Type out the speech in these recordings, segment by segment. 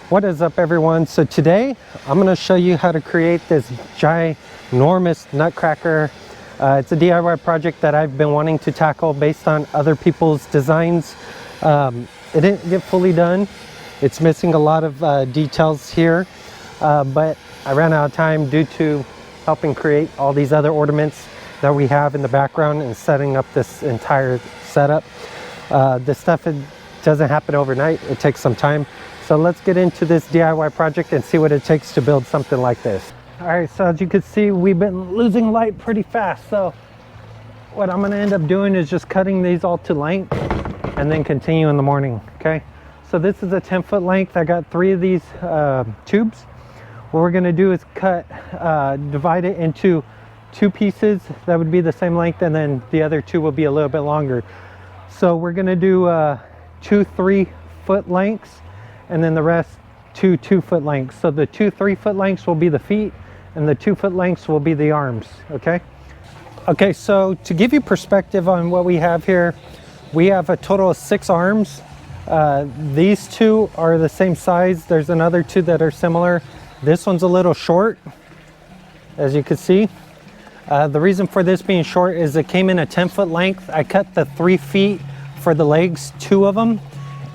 What is up, everyone? So today I'm going to show you how to create this ginormous nutcracker. It's a DIY project that I've been wanting to tackle based on other people's designs. It didn't get fully done. It's missing a lot of details here, but I ran out of time due to helping create all these other ornaments that we have in the background and setting up this entire setup. This stuff doesn't happen overnight. It takes some time. So let's get into this DIY project and see what it takes to build something like this. All right, so as you can see, we've been losing light pretty fast. So what I'm gonna end up doing is just cutting these all to length and then continue in the morning, okay? So this is a 10-foot length. I got 3 of these tubes. What we're gonna do is divide it into 2 pieces that would be the same length, and then the other 2 will be a little bit longer. So we're gonna do 2 3-foot lengths, and then the rest 2 2-foot lengths. So the 2 3-foot lengths will be the feet, and the 2-foot lengths will be the arms, okay? Okay, so to give you perspective on what we have here, we have a total of 6 arms. These 2 are the same size. There's another 2 that are similar. This one's a little short, as you can see. The reason for this being short is it came in a 10-foot length. I cut the 3 feet for the legs, 2 of them,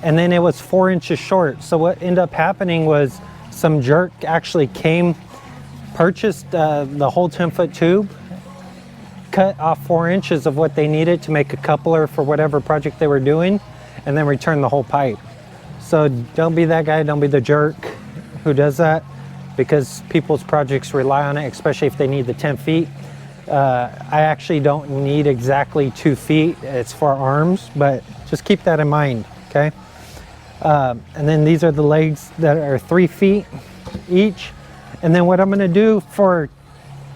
and then it was 4 inches short. So what ended up happening was some jerk actually purchased the whole 10-foot tube, cut off 4 inches of what they needed to make a coupler for whatever project they were doing, and then returned the whole pipe. So don't be that guy, don't be the jerk who does that, because people's projects rely on it, especially if they need the 10 feet. I actually don't need exactly 2 feet. It's for arms, but just keep that in mind, okay? And then these are the legs that are 3 feet each. And then what I'm gonna do for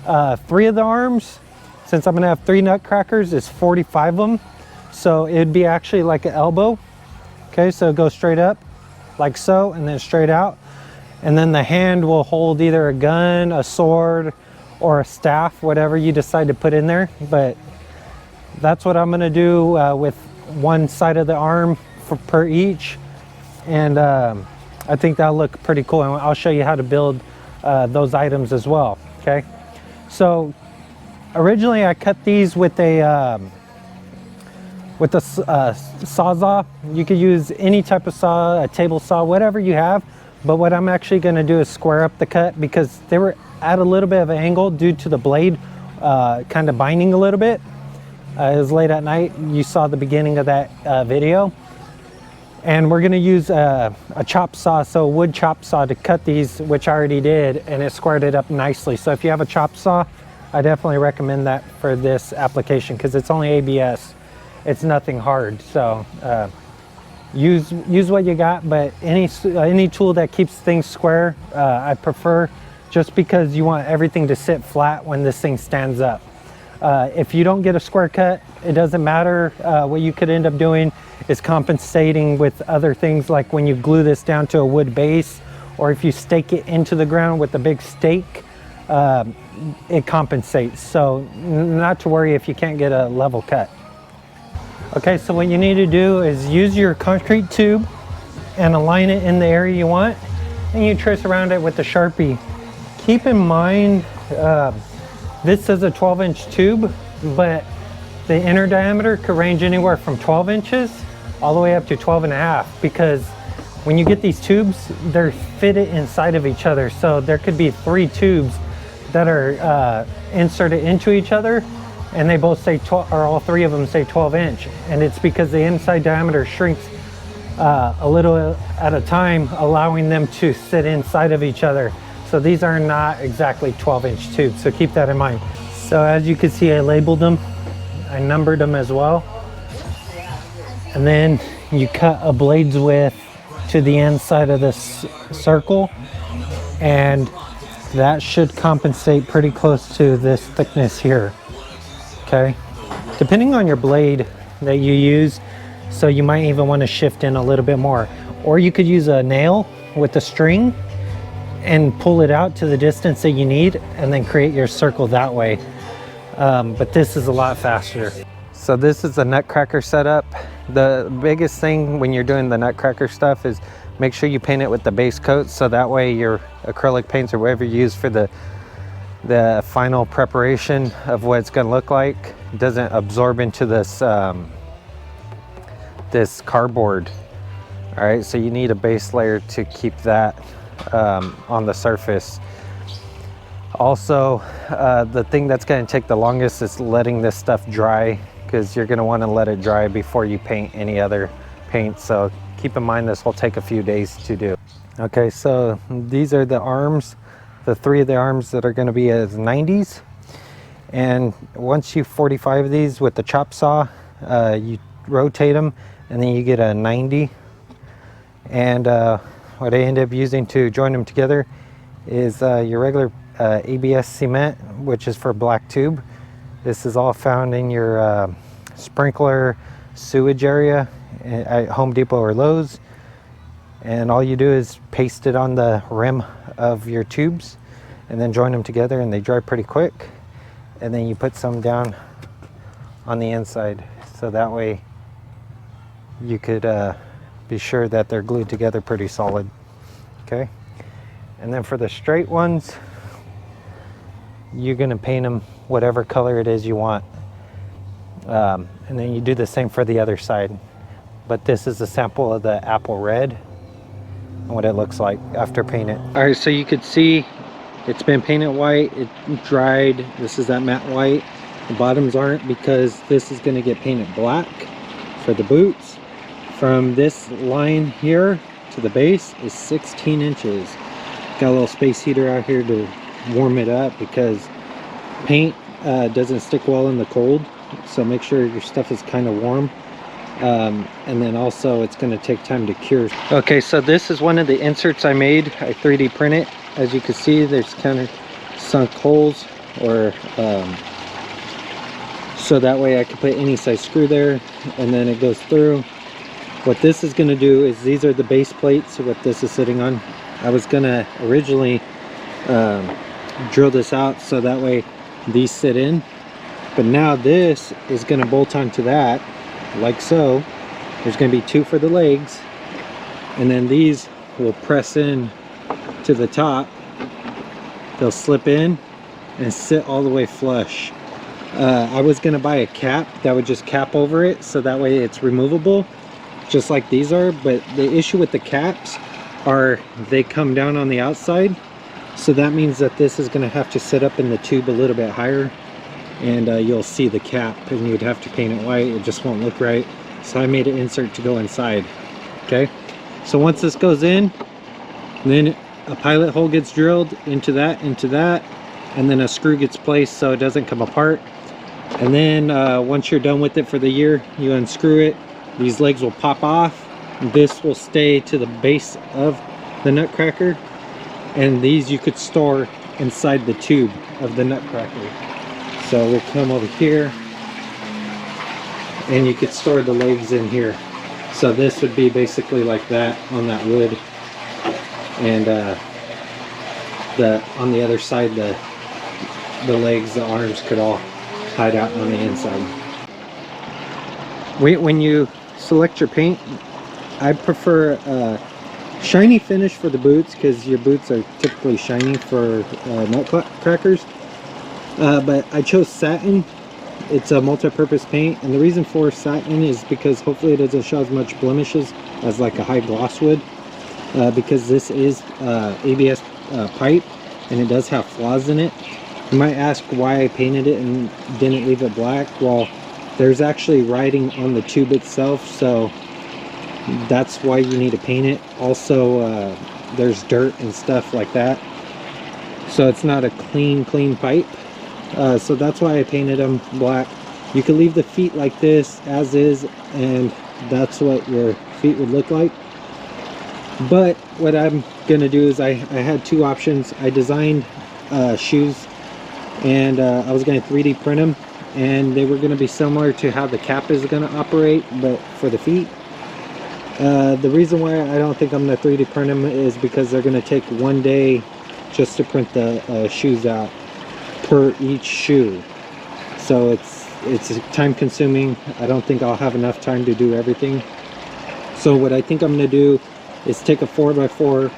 3 of the arms, since I'm gonna have 3 nutcrackers, is 45 of them. So it'd be actually like an elbow. Okay, so go straight up like so, and then straight out. And then the hand will hold either a gun, a sword, or a staff, whatever you decide to put in there. But that's what I'm gonna do with one side of the arm per each. And I think that'll look pretty cool, and I'll show you how to build those items as well, okay? So originally I cut these with a sawzall. You could use any type of saw, a table saw, whatever you have. But what I'm actually gonna do is square up the cut, because they were at a little bit of an angle due to the blade kind of binding a little bit. It was late at night. You saw the beginning of that video. And we're gonna use a chop saw, so a wood chop saw, to cut these, which I already did, and it squared it up nicely. So if you have a chop saw, I definitely recommend that for this application, because it's only ABS. It's nothing hard. So use what you got, but any tool that keeps things square, I prefer, just because you want everything to sit flat when this thing stands up. If you don't get a square cut, it doesn't matter. What you could end up doing is compensating with other things, like when you glue this down to a wood base, or if you stake it into the ground with a big stake, it compensates. So not to worry if you can't get a level cut. Okay, so what you need to do is use your concrete tube and align it in the area you want, and you trace around it with the Sharpie. Keep in mind, this is a 12-inch tube, but the inner diameter could range anywhere from 12 inches all the way up to 12.5, because when you get these tubes, they're fitted inside of each other. So there could be 3 tubes that are inserted into each other, and they both say 12, or all 3 of them say 12-inch. And it's because the inside diameter shrinks a little at a time, allowing them to sit inside of each other. So these are not exactly 12-inch tubes, so keep that in mind. So as you can see, I labeled them, I numbered them as well. And then you cut a blade's width to the inside of this circle, and that should compensate pretty close to this thickness here, okay? Depending on your blade that you use, so you might even want to shift in a little bit more. Or you could use a nail with a string and pull it out to the distance that you need, and then create your circle that way. But this is a lot faster. So this is the Nutcracker setup. The biggest thing when you're doing the Nutcracker stuff is make sure you paint it with the base coat, so that way your acrylic paints or whatever you use for the final preparation of what it's going to look like doesn't absorb into this this cardboard. All right, so you need a base layer to keep that on the surface. Also, the thing that's going to take the longest is letting this stuff dry, because you're going to want to let it dry before you paint any other paint. So keep in mind this will take a few days to do. Okay, so these are the arms, the 3 of the arms that are going to be as 90s. And once you 45 these with the chop saw, you rotate them and then you get a 90. And what I end up using to join them together is your regular ABS cement, which is for black tube. This is all found in your sprinkler sewage area at Home Depot or Lowe's. And all you do is paste it on the rim of your tubes and then join them together, and they dry pretty quick. And then you put some down on the inside, so that way you could be sure that they're glued together pretty solid. Okay, and then for the straight ones, you're going to paint them whatever color it is you want, and then you do the same for the other side. But this is a sample of the apple red and what it looks like after painted. All right, so you could see it's been painted white, it dried. This is that matte white. The bottoms aren't, because this is going to get painted black for the boots. From this line here to the base is 16 inches. Got a little space heater out here to warm it up, because paint doesn't stick well in the cold, so make sure your stuff is kind of warm. And then also it's going to take time to cure. Okay, so this is one of the inserts I made. I 3D print it. As you can see, there's kind of sunk holes, or so that way I can put any size screw there, and then it goes through. What this is going to do is, these are the base plates, what this is sitting on. I was going to originally drill this out so that way these sit in, but now this is going to bolt onto that like so. There's going to be 2 for the legs, and then these will press in to the top. They'll slip in and sit all the way flush. I was going to buy a cap that would just cap over it, so that way it's removable just like these are. But the issue with the caps are they come down on the outside, so that means that this is going to have to sit up in the tube a little bit higher, and you'll see the cap, and you'd have to paint it white. It just won't look right, so I made an insert to go inside. Okay, so once this goes in, then a pilot hole gets drilled into that, and then a screw gets placed so it doesn't come apart. And then once you're done with it for the year, you unscrew it. These legs will pop off. This will stay to the base of the Nutcracker, and these you could store inside the tube of the Nutcracker. So we'll come over here, and you could store the legs in here. So this would be basically like that on that wood, and on the other side, the legs, the arms could all hide out on the inside. When you select your paint, I prefer shiny finish for the boots, because your boots are typically shiny for Nutcrackers. But I chose satin. It's a multi-purpose paint, and the reason for satin is because hopefully it doesn't show as much blemishes as like a high gloss would, because this is ABS pipe, and it does have flaws in it. You might ask why I painted it and didn't leave it black. Well, there's actually writing on the tube itself, so that's why you need to paint it. Also, there's dirt and stuff like that, so it's not a clean pipe. So that's why I painted them black. You can leave the feet like this as is, and that's what your feet would look like. But what I'm gonna do is I had 2 options. I designed shoes, and I was going to 3D print them, and they were going to be similar to how the cap is going to operate, but for the feet. The reason why I don't think I'm going to 3D print them is because they're going to take 1 day just to print the shoes out per each shoe. So it's it's time consuming. I don't think I'll have enough time to do everything. So what I think I'm going to do is take a 4x4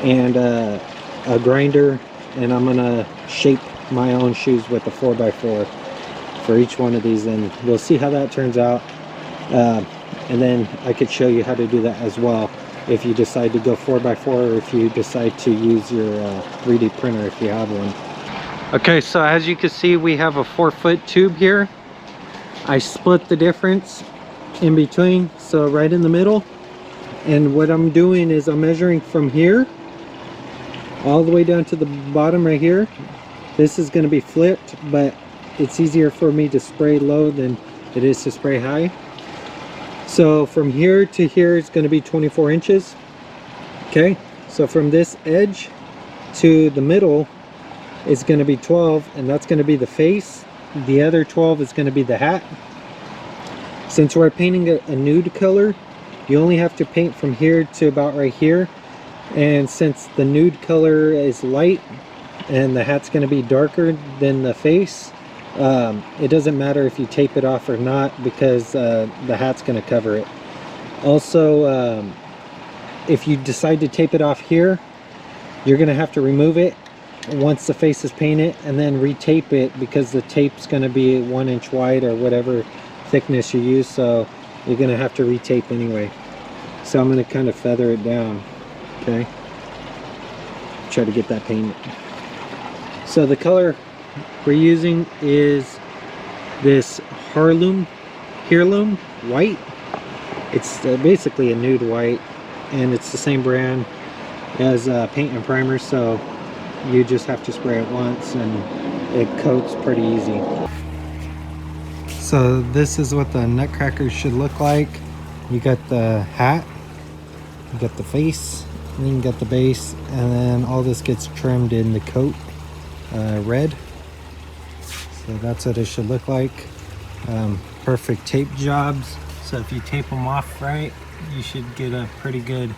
and a grinder, and I'm going to shape my own shoes with a 4x4 for each one of these, and we'll see how that turns out. And then I could show you how to do that as well if you decide to go 4x4, or if you decide to use your 3D printer if you have one. Okay, so as you can see, we have a 4-foot tube here. I split the difference in between, so right in the middle. And what I'm doing is I'm measuring from here all the way down to the bottom right here. This is going to be flipped, but it's easier for me to spray low than it is to spray high. So from here to here is going to be 24 inches. Okay, so from this edge to the middle is going to be 12, and that's going to be the face. The other 12 is going to be the hat. Since we're painting a nude color, you only have to paint from here to about right here. And since the nude color is light and the hat's going to be darker than the face, it doesn't matter if you tape it off or not, because the hat's going to cover it. Also, if you decide to tape it off here, you're going to have to remove it once the face is painted and then retape it, because the tape's going to be 1 inch wide or whatever thickness you use, so you're going to have to retape anyway. So I'm going to kind of feather it down. Okay, try to get that painted. So the color we're using is this heirloom white. It's basically a nude white, and it's the same brand as paint and primer, so you just have to spray it once and it coats pretty easy. So this is what the Nutcrackers should look like. You got the hat, you got the face, and then you got the base, and then all this gets trimmed in the coat red. So that's what it should look like. Perfect tape jobs. So if you tape them off right, you should get a pretty good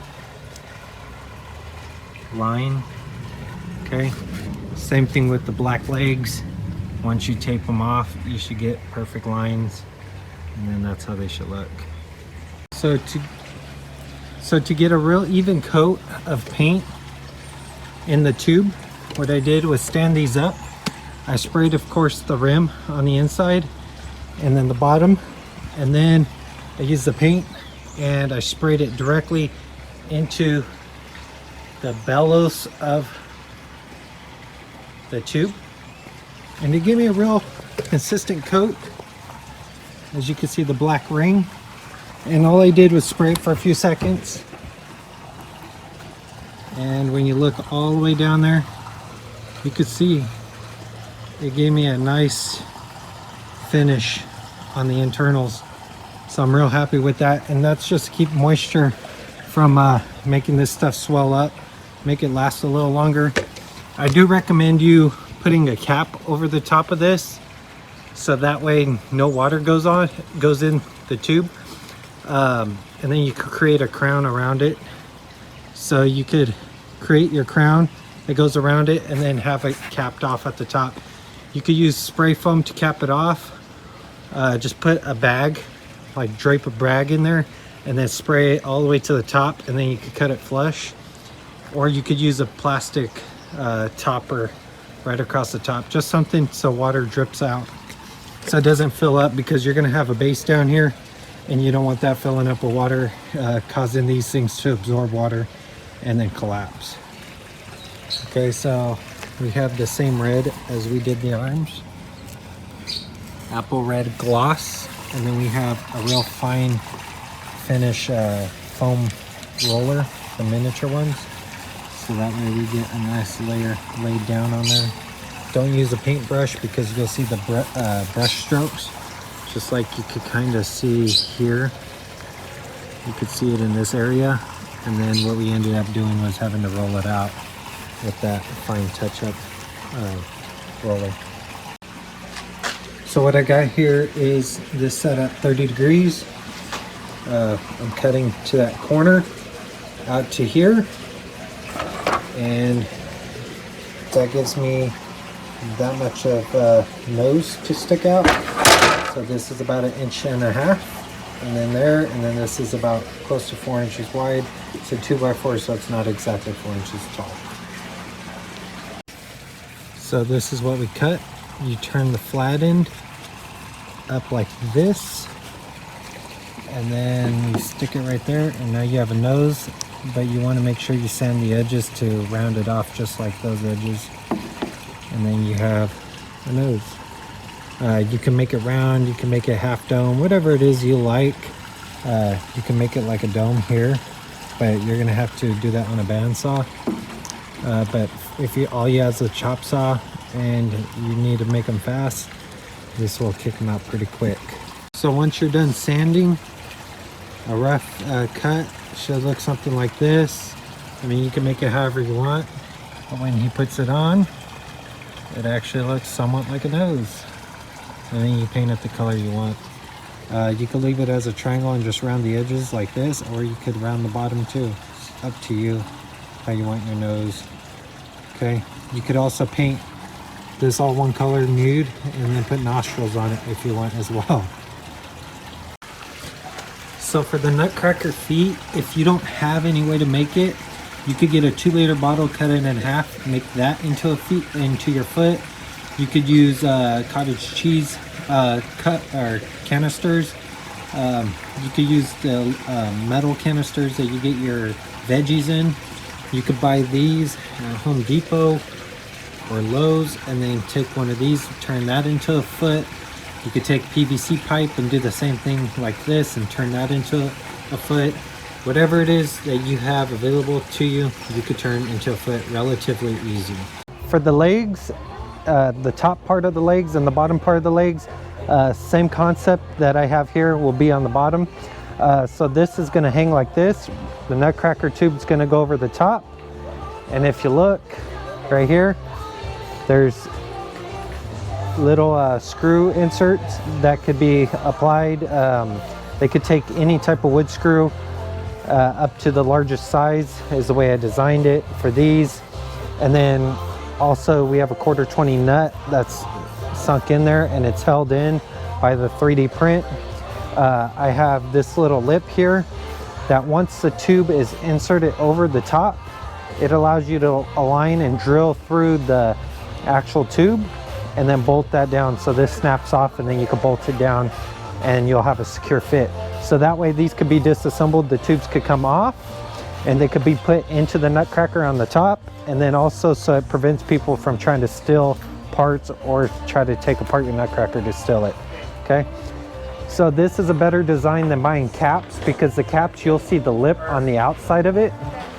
line. Okay, same thing with the black legs. Once you tape them off, you should get perfect lines, and then that's how they should look. So to get a real even coat of paint in the tube, what I did was stand these up. I sprayed, of course, the rim on the inside and then the bottom, and then I used the paint and I sprayed it directly into the bellows of the tube, and it gave me a real consistent coat. As you can see, the black ring, and all I did was spray it for a few seconds, and when you look all the way down there, you could see it gave me a nice finish on the internals. So I'm real happy with that, and that's just to keep moisture from making this stuff swell up, make it last a little longer. I do recommend you putting a cap over the top of this, so that way no water goes in the tube, and then you could create a crown around it. So you could create your crown that goes around it and then have it capped off at the top. You could use spray foam to cap it off. Just put a bag, like drape a bag in there, and then spray it all the way to the top, and then you could cut it flush. Or you could use a plastic topper right across the top, just something so water drips out, so it doesn't fill up, because you're going to have a base down here and you don't want that filling up with water, causing these things to absorb water and then collapse. Okay, so we have the same red as we did the arms, apple red gloss, and then we have a real fine finish foam roller, the miniature ones, so that way we get a nice layer laid down on there. Don't use a paintbrush, because you'll see the brush strokes, just like you could kind of see here. You could see it in this area, and then what we ended up doing was having to roll it out with that fine touch-up roller. So what I got here is this set at 30 degrees. I'm cutting to that corner out to here, and that gives me that much of nose to stick out. So this is about 1.5 inches, and then there, and then this is about close to 4 inches wide. It's a 2x4, so it's not exactly 4 inches tall. So this is what we cut. You turn the flat end up like this, and then you stick it right there, and now you have a nose, but you want to make sure you sand the edges to round it off just like those edges, and then you have a nose. You can make it round, you can make it half dome, whatever it is you like. You can make it like a dome here, but you're gonna have to do that on a bandsaw. But if all you have is a chop saw and you need to make them fast, this will kick them out pretty quick. So once you're done sanding, a rough cut should look something like this. I mean, you can make it however you want, but when he puts it on, it actually looks somewhat like a nose. And then you paint it the color you want. You could leave it as a triangle and just round the edges like this, or you could round the bottom too. It's up to you how you want your nose. Okay, you could also paint this all one color nude and then put nostrils on it if you want as well. So for the Nutcracker feet, if you don't have any way to make it, you could get a 2-liter bottle, cut it in half, make that into your foot. You could use cottage cheese canisters. You could use the metal canisters that you get your veggies in. You could buy these at Home Depot or Lowe's, and then take one of these, turn that into a foot. You could take PVC pipe and do the same thing like this and turn that into a foot. Whatever it is that you have available to you, you could turn into a foot relatively easy. For the legs, the top part of the legs and the bottom part of the legs, same concept that I have here will be on the bottom. So this is going to hang like this. The Nutcracker tube is going to go over the top, and if you look right here, there's little screw inserts that could be applied. They could take any type of wood screw up to the largest size is the way I designed it for these. And then also we have a 1/4 nut that's sunk in there, and it's held in by the 3D print. I have this little lip here that once the tube is inserted over the top, it allows you to align and drill through the actual tube and then bolt that down. So this snaps off, and then you can bolt it down and you'll have a secure fit. So that way these could be disassembled, the tubes could come off, and they could be put into the Nutcracker on the top. And then also, so it prevents people from trying to steal parts or try to take apart your Nutcracker to steal it. Okay, so this is a better design than buying caps, because the caps, you'll see the lip on the outside of it,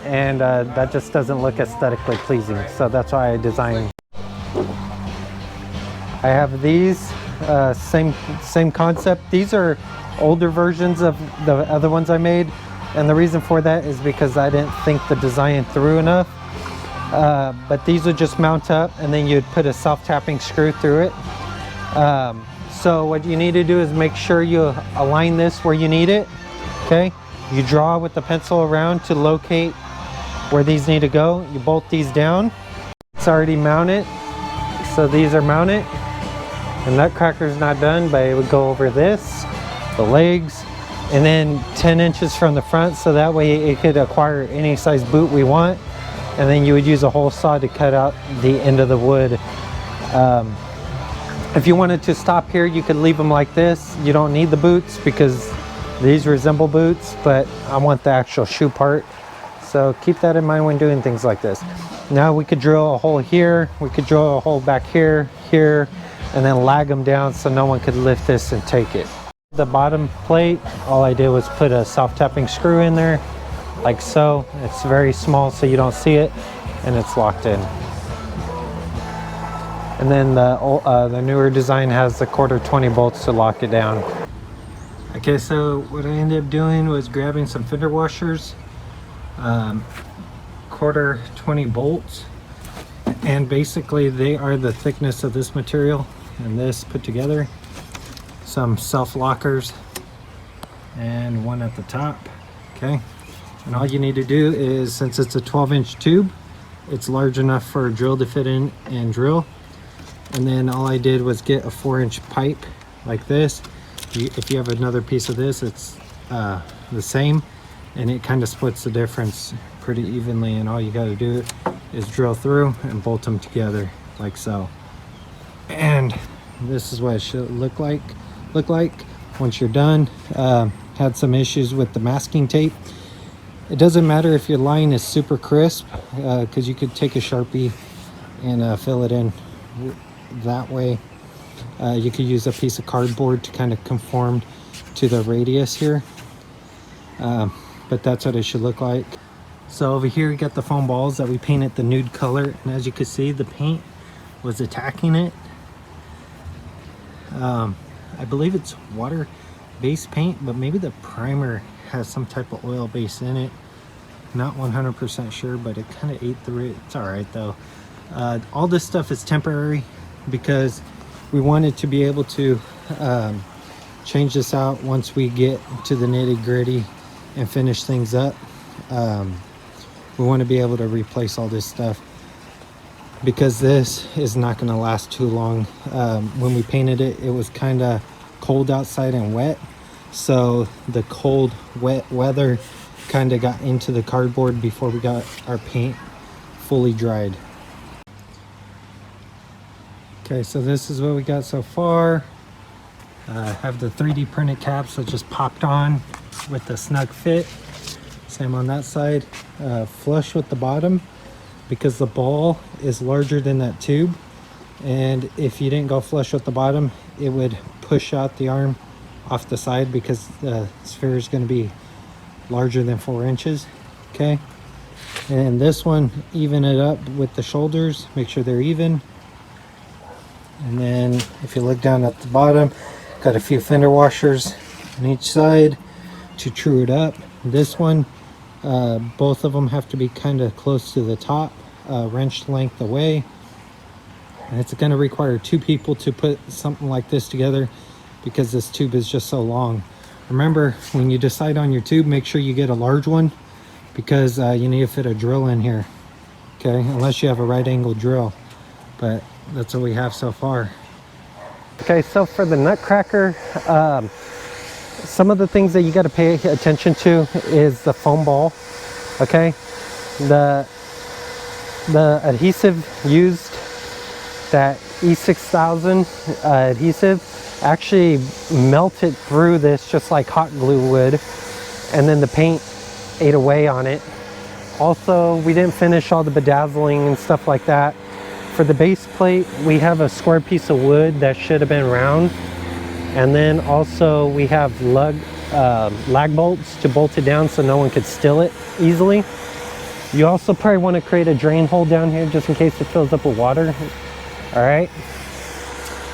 and that just doesn't look aesthetically pleasing. So that's why I designed. I have these, same concept. These are older versions of the other ones I made, and the reason for that is because I didn't think the design through enough. But these would just mount up, and then you'd put a self-tapping screw through it. So what you need to do is make sure you align this where you need it. Okay, you draw with the pencil around to locate where these need to go. You bolt these down. It's already mounted, so these are mounted. The Nutcracker's not done, but it would go over this, the legs, and then 10 inches from the front, so that way it could acquire any size boot we want. And then you would use a hole saw to cut out the end of the wood. If you wanted to stop here, you could leave them like this. You don't need the boots because these resemble boots, but I want the actual shoe part. So keep that in mind when doing things like this. Now we could drill a hole here, we could drill a hole back here, here, and then lag them down so no one could lift this and take it. The bottom plate, all I did was put a self-tapping screw in there, like so. It's very small so you don't see it, and it's locked in. And then the newer design has the 1/4 bolts to lock it down. Okay, so what I ended up doing was grabbing some fender washers, 1/4 bolts, and basically they are the thickness of this material and this put together. Some self-lockers and one at the top. Okay, and all you need to do is, since it's a 12-inch tube, it's large enough for a drill to fit in and drill. And then all I did was get a 4-inch pipe like this, If you have another piece of this, it's the same, and it kind of splits the difference pretty evenly, and all you got to do is drill through and bolt them together like so. And this is what it should look like once you're done. Had some issues with the masking tape. It doesn't matter if your line is super crisp, because you could take a Sharpie and fill it in that way. You could use a piece of cardboard to kind of conform to the radius here, but that's what it should look like. So over here you got the foam balls that we painted the nude color, and as you can see, the paint was attacking it. I believe it's water-based paint, but maybe the primer has some type of oil base in it. Not 100% sure, but it kind of ate through it. It's all right though. All this stuff is temporary because we wanted to be able to change this out once we get to the nitty-gritty and finish things up. We want to be able to replace all this stuff because this is not going to last too long. When we painted it, it was kind of cold outside and wet, so the cold wet weather kind of got into the cardboard before we got our paint fully dried. Okay, so this is what we got so far. Have the 3D printed caps that just popped on with the snug fit. Same on that side. Flush with the bottom because the ball is larger than that tube, and if you didn't go flush with the bottom, it would push out the arm off the side because the sphere is going to be larger than 4 inches. Okay, and this one, even it up with the shoulders, make sure they're even. And then if you look down at the bottom, got a few fender washers on each side to true it up. This one, both of them have to be kind of close to the top, wrench length away. And it's going to require 2 people to put something like this together because this tube is just so long. Remember, when you decide on your tube, make sure you get a large one because you need to fit a drill in here. Okay, unless you have a right angle drill, but that's what we have so far. Okay, so for the Nutcracker, some of the things that you got to pay attention to is the foam ball. Okay, the adhesive used, that E6000 adhesive, actually melted through this just like hot glue would, and then the paint ate away on it. Also, we didn't finish all the bedazzling and stuff like that. For the base plate, we have a square piece of wood that should have been round, and then also we have lag bolts to bolt it down so no one could steal it easily. You also probably want to create a drain hole down here just in case it fills up with water. All right,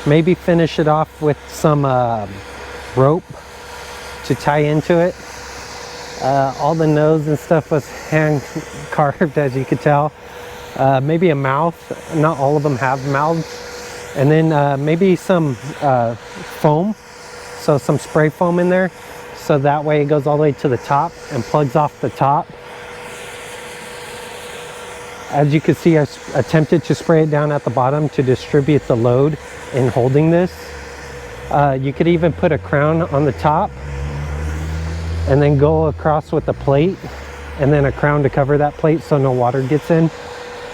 maybe finish it off with some rope to tie into it. All the nose and stuff was hand carved, as you could tell. Maybe a mouth, not all of them have mouths. And then maybe some foam, so some spray foam in there, so that way it goes all the way to the top and plugs off the top. As you can see, I attempted to spray it down at the bottom to distribute the load in holding this. You could even put a crown on the top and then go across with the plate, and then a crown to cover that plate so no water gets in.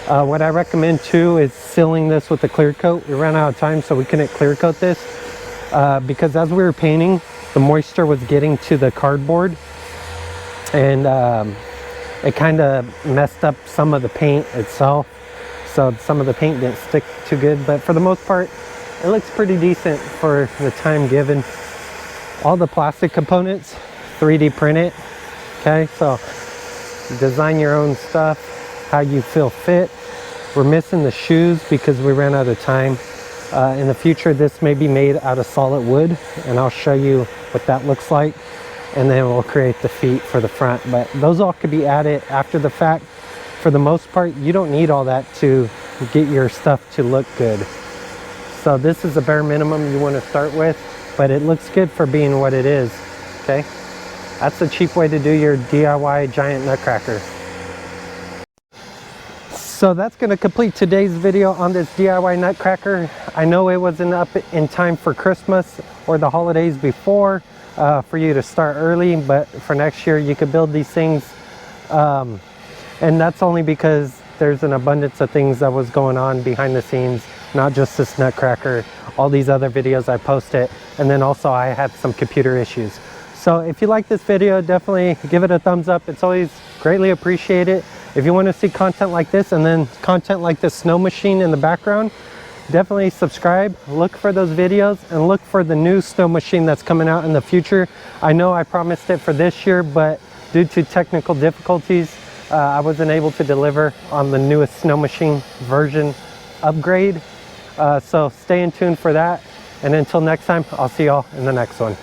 What I recommend too is sealing this with a clear coat. We ran out of time, so we couldn't clear coat this because as we were painting, the moisture was getting to the cardboard, and it kind of messed up some of the paint itself. So some of the paint didn't stick too good, but for the most part, it looks pretty decent for the time given. All the plastic components, 3D print it. Okay, so design your own stuff how you feel fit. We're missing the shoes because we ran out of time. In the future, this may be made out of solid wood, and I'll show you what that looks like, and then we'll create the feet for the front. But those all could be added after the fact. For the most part, you don't need all that to get your stuff to look good. So this is the bare minimum you want to start with, but it looks good for being what it is. Okay, that's a cheap way to do your DIY giant nutcracker. So that's going to complete today's video on this DIY Nutcracker. I know it wasn't up in time for Christmas or the holidays before for you to start early, but for next year you could build these things. And that's only because there's an abundance of things that was going on behind the scenes, not just this Nutcracker, all these other videos I posted, and then also I had some computer issues. So if you like this video, definitely give it a thumbs up. It's always greatly appreciated. If you want to see content like this and then content like the snow machine in the background, definitely subscribe, look for those videos, and look for the new snow machine that's coming out in the future. I know I promised it for this year, but due to technical difficulties, I wasn't able to deliver on the newest snow machine version upgrade. So stay in tune for that. And until next time, I'll see y'all in the next one.